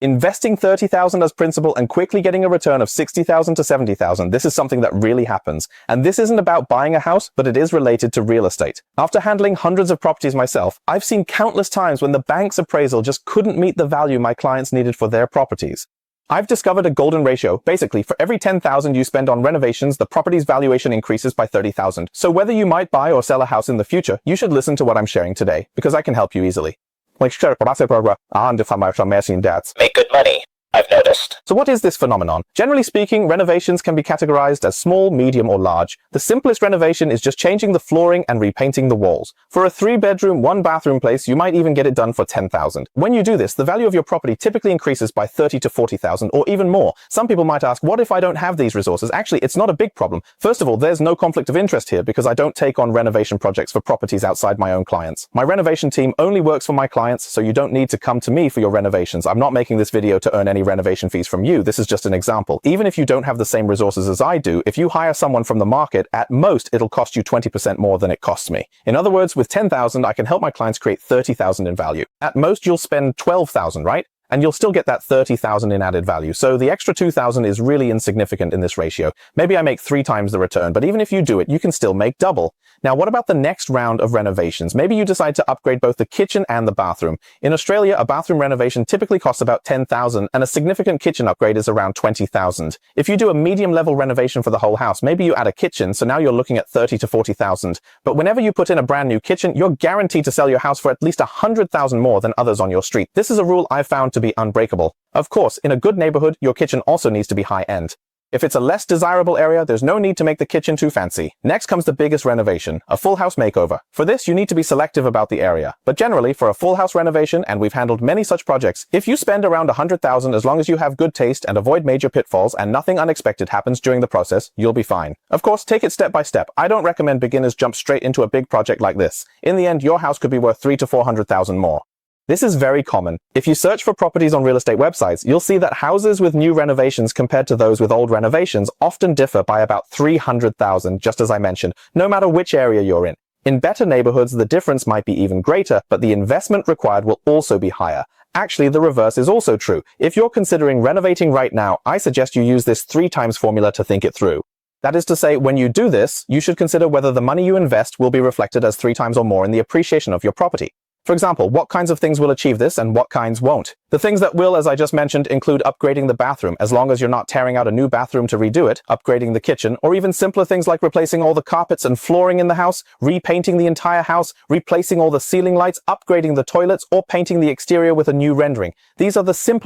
Investing $30,000 as principal and quickly getting a return of $60,000 to $70,000, this is something that really happens. And this isn't about buying a house, but it is related to real estate. After handling hundreds of properties myself, I've seen countless times when the bank's appraisal just couldn't meet the value my clients needed for their properties. I've discovered a golden ratio. Basically, for every $10,000 you spend on renovations, the property's valuation increases by $30,000. So whether you might buy or sell a house in the future, you should listen to what I'm sharing today, because I can help you easily. Make good money, I've noticed. So what is this phenomenon? Generally speaking, renovations can be categorized as small, medium, or large. The simplest renovation is just changing the flooring and repainting the walls. For a 3-bedroom, 1-bathroom place, you might even get it done for $10,000. When you do this, the value of your property typically increases by $30,000 to $40,000 or even more. Some people might ask, what if I don't have these resources? Actually, it's not a big problem. First of all, there's no conflict of interest here because I don't take on renovation projects for properties outside my own clients. My renovation team only works for my clients, so you don't need to come to me for your renovations. I'm not making this video to earn any renovation fees from you. This is just an example. Even if you don't have the same resources as I do, if you hire someone from the market, at most it'll cost you 20% more than it costs me. In other words, with $10,000, I can help my clients create $30,000 in value. At most, you'll spend $12,000, right? And you'll still get that $30,000 in added value. So the extra $2,000 is really insignificant in this ratio. Maybe I make 3 times the return, but even if you do it, you can still make double. Now, what about the next round of renovations? Maybe you decide to upgrade both the kitchen and the bathroom. In Australia, a bathroom renovation typically costs about $10,000 and a significant kitchen upgrade is around $20,000. If you do a medium level renovation for the whole house, maybe you add a kitchen, so now you're looking at $30,000 to $40,000. But whenever you put in a brand new kitchen, you're guaranteed to sell your house for at least $100,000 more than others on your street. This is a rule I've found to be unbreakable. Of course, in a good neighborhood, your kitchen also needs to be high-end. If it's a less desirable area, there's no need to make the kitchen too fancy. Next comes the biggest renovation, a full house makeover. For this, you need to be selective about the area. But generally, for a full house renovation, and we've handled many such projects, if you spend around $100,000 as long as you have good taste and avoid major pitfalls and nothing unexpected happens during the process, you'll be fine. Of course, take it step by step. I don't recommend beginners jump straight into a big project like this. In the end, your house could be worth $300,000 to $400,000 more. This is very common. If you search for properties on real estate websites, you'll see that houses with new renovations compared to those with old renovations often differ by about $300,000, just as I mentioned, no matter which area you're in. In better neighborhoods, the difference might be even greater, but the investment required will also be higher. Actually, the reverse is also true. If you're considering renovating right now, I suggest you use this 3 times formula to think it through. That is to say, when you do this, you should consider whether the money you invest will be reflected as 3 times or more in the appreciation of your property. For example, what kinds of things will achieve this and what kinds won't? The things that will, as I just mentioned, include upgrading the bathroom, as long as you're not tearing out a new bathroom to redo it, upgrading the kitchen, or even simpler things like replacing all the carpets and flooring in the house, repainting the entire house, replacing all the ceiling lights, upgrading the toilets, or painting the exterior with a new rendering. These are the simple